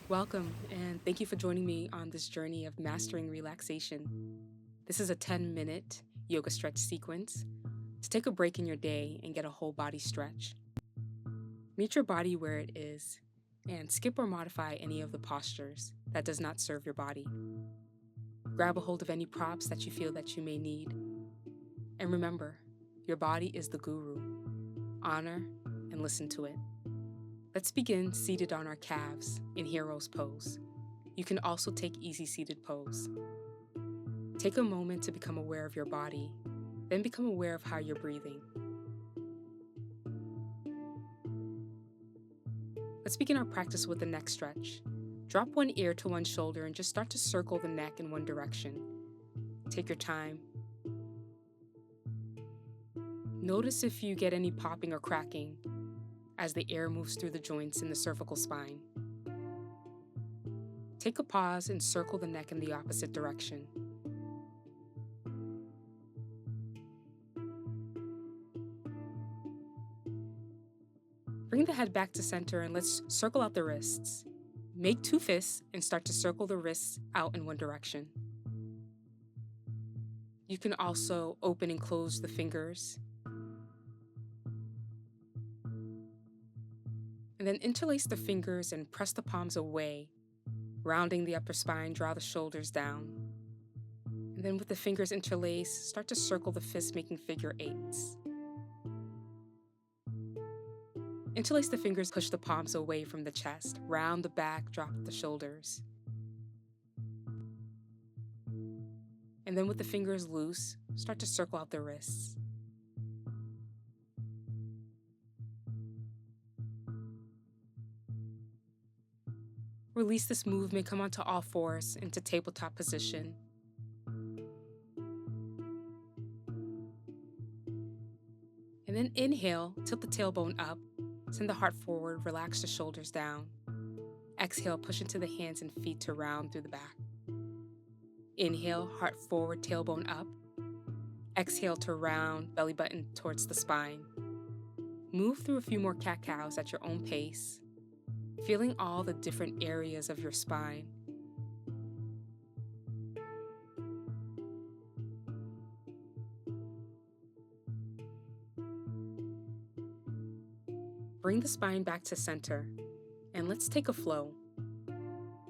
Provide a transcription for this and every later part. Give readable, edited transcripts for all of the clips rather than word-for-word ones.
Welcome, and thank you for joining me on this journey of mastering relaxation. This is a 10-minute yoga stretch sequence to take a break in your day and get a whole body stretch. Meet your body where it is and skip or modify any of the postures that does not serve your body. Grab a hold of any props that you feel that you may need. And remember, your body is the guru. Honor and listen to it. Let's begin seated on our calves in hero's pose. You can also take easy seated pose. Take a moment to become aware of your body, then become aware of how you're breathing. Let's begin our practice with the neck stretch. Drop one ear to one shoulder and just start to circle the neck in one direction. Take your time. Notice if you get any popping or cracking as the air moves through the joints in the cervical spine. Take a pause and circle the neck in the opposite direction. Bring the head back to center and let's circle out the wrists. Make two fists and start to circle the wrists out in one direction. You can also open and close the fingers. And then interlace the fingers and press the palms away. Rounding the upper spine, draw the shoulders down. And then with the fingers interlaced, start to circle the fists, making figure eights. Interlace the fingers, push the palms away from the chest. Round the back, drop the shoulders. And then with the fingers loose, start to circle out the wrists. Release this movement, come onto all fours into tabletop position. And then inhale, tilt the tailbone up, send the heart forward, relax the shoulders down. Exhale, push into the hands and feet to round through the back. Inhale, heart forward, tailbone up. Exhale to round, belly button towards the spine. Move through a few more cat-cows at your own pace, feeling all the different areas of your spine. Bring the spine back to center, and let's take a flow.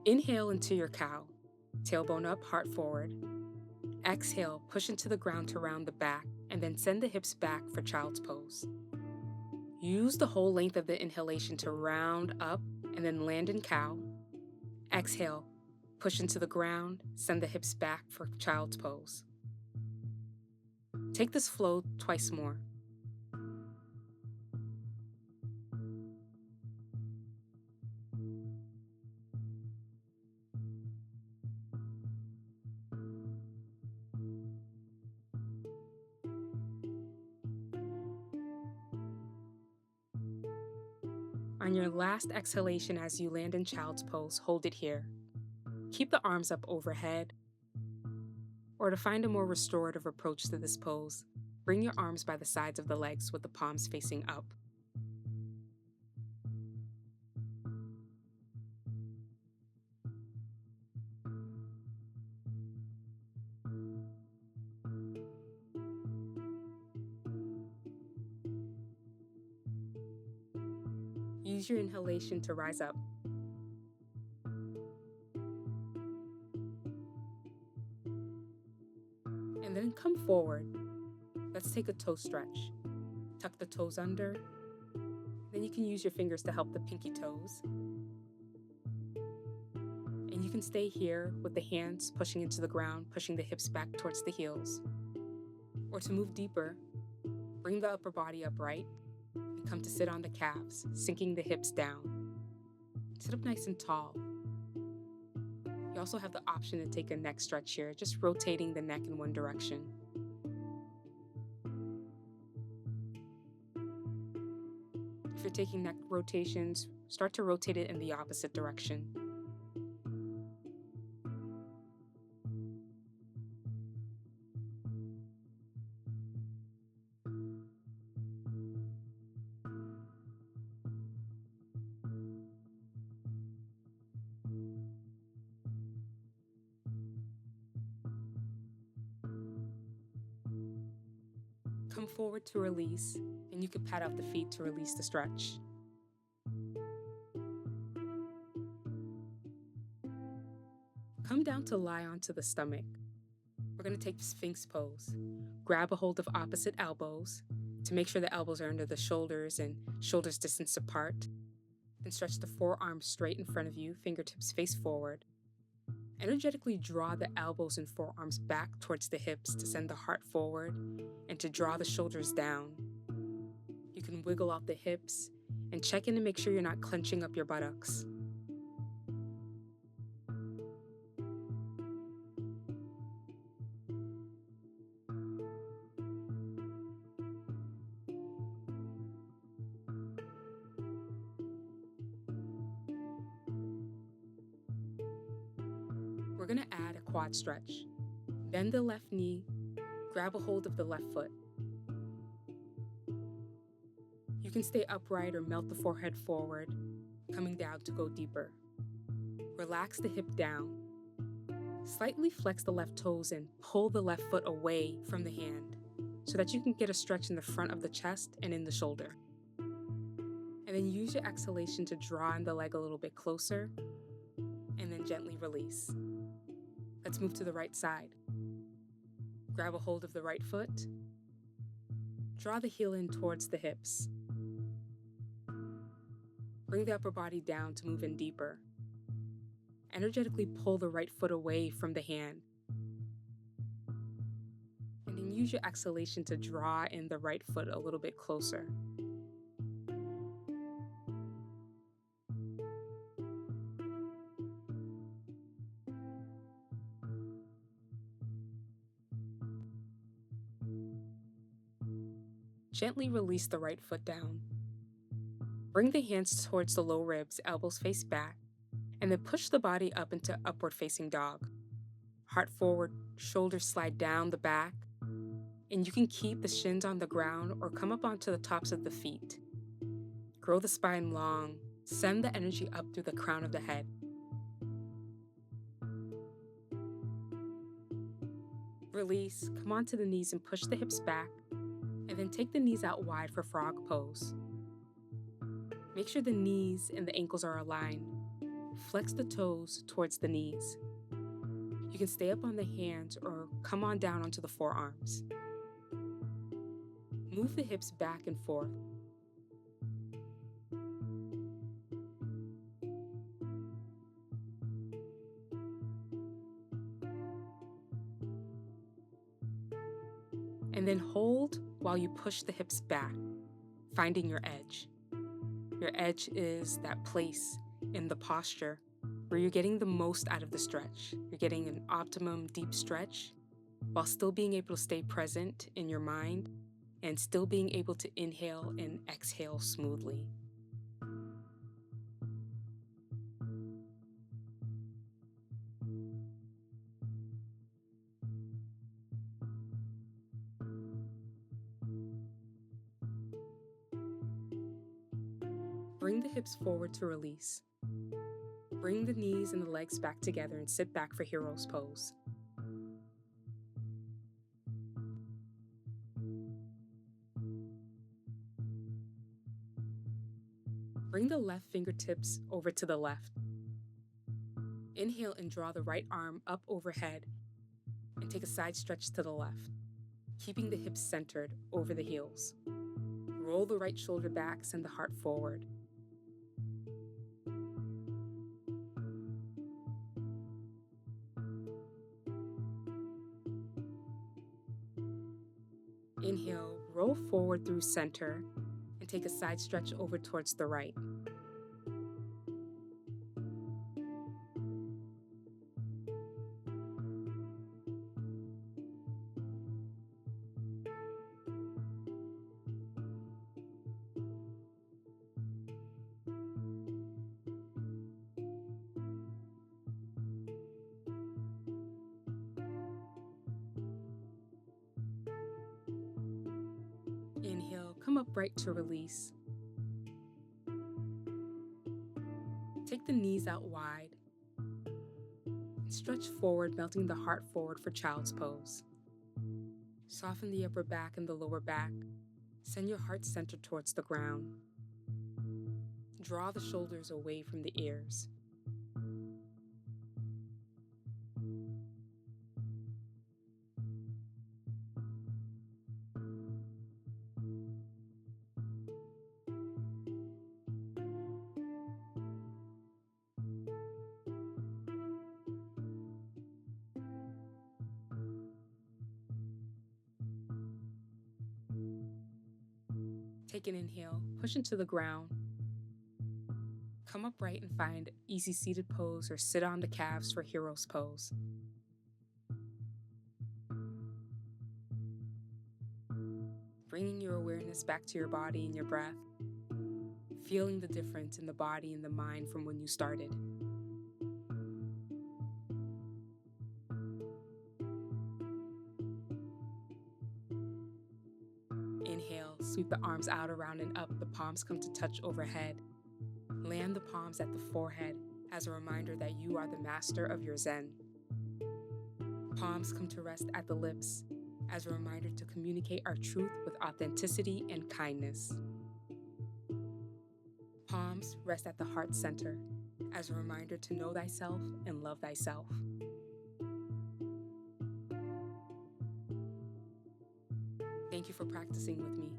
Inhale into your cow, tailbone up, heart forward. Exhale, push into the ground to round the back, and then send the hips back for child's pose. Use the whole length of the inhalation to round up and then land in cow. Exhale, push into the ground, send the hips back for child's pose. Take this flow twice more. On your last exhalation as you land in child's pose, hold it here. Keep the arms up overhead. Or to find a more restorative approach to this pose, bring your arms by the sides of the legs with the palms facing up. Use your inhalation to rise up. And then come forward. Let's take a toe stretch. Tuck the toes under. Then you can use your fingers to help the pinky toes. And you can stay here with the hands pushing into the ground, pushing the hips back towards the heels. Or to move deeper, bring the upper body upright and come to sit on the calves, sinking the hips down. Sit up nice and tall. You also have the option to take a neck stretch here, just rotating the neck in one direction. If you're taking neck rotations, start to rotate it in the opposite direction. Come forward to release, and you can pat out the feet to release the stretch. Come down to lie onto the stomach. We're going to take Sphinx pose. Grab a hold of opposite elbows to make sure the elbows are under the shoulders and shoulders distance apart. Then stretch the forearms straight in front of you, fingertips face forward. Energetically draw the elbows and forearms back towards the hips to send the heart forward and to draw the shoulders down. You can wiggle out the hips and check in to make sure you're not clenching up your buttocks. We're going to add a quad stretch. Bend the left knee, grab a hold of the left foot. You can stay upright or melt the forehead forward, coming down to go deeper. Relax the hip down. Slightly flex the left toes and pull the left foot away from the hand so that you can get a stretch in the front of the chest and in the shoulder. And then use your exhalation to draw in the leg a little bit closer and then gently release. Let's move to the right side. Grab a hold of the right foot. Draw the heel in towards the hips. Bring the upper body down to move in deeper. Energetically pull the right foot away from the hand. And then use your exhalation to draw in the right foot a little bit closer. Gently release the right foot down. Bring the hands towards the low ribs, elbows face back, and then push the body up into upward facing dog. Heart forward, shoulders slide down the back, and you can keep the shins on the ground or come up onto the tops of the feet. Grow the spine long, send the energy up through the crown of the head. Release, come onto the knees and push the hips back, and then take the knees out wide for frog pose. Make sure the knees and the ankles are aligned. Flex the toes towards the knees. You can stay up on the hands or come on down onto the forearms. Move the hips back and forth. And then hold while you push the hips back, finding your edge. Your edge is that place in the posture where you're getting the most out of the stretch. You're getting an optimum deep stretch while still being able to stay present in your mind and still being able to inhale and exhale smoothly. Bring the hips forward to release. Bring the knees and the legs back together and sit back for hero's pose. Bring the left fingertips over to the left. Inhale and draw the right arm up overhead and take a side stretch to the left, keeping the hips centered over the heels. Roll the right shoulder back, send the heart forward. Inhale, roll forward through center, and take a side stretch over towards the right. Inhale, come upright to release. Take the knees out wide. Stretch forward, melting the heart forward for child's pose. Soften the upper back and the lower back. Send your heart center towards the ground. Draw the shoulders away from the ears. Take an inhale, push into the ground. Come upright and find easy seated pose or sit on the calves for hero's pose. Bringing your awareness back to your body and your breath, feeling the difference in the body and the mind from when you started. Inhale, sweep the arms out, around, and up. The palms come to touch overhead. Land the palms at the forehead as a reminder that you are the master of your Zen. Palms come to rest at the lips as a reminder to communicate our truth with authenticity and kindness. Palms rest at the heart center as a reminder to know thyself and love thyself. Thank you for practicing with me.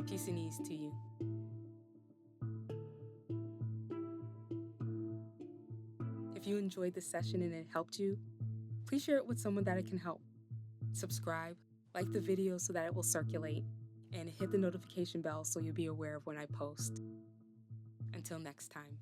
Peace and ease to you. If you enjoyed this session and it helped you, please share it with someone that it can help. Subscribe, like the video so that it will circulate, and hit the notification bell so you'll be aware of when I post. Until next time.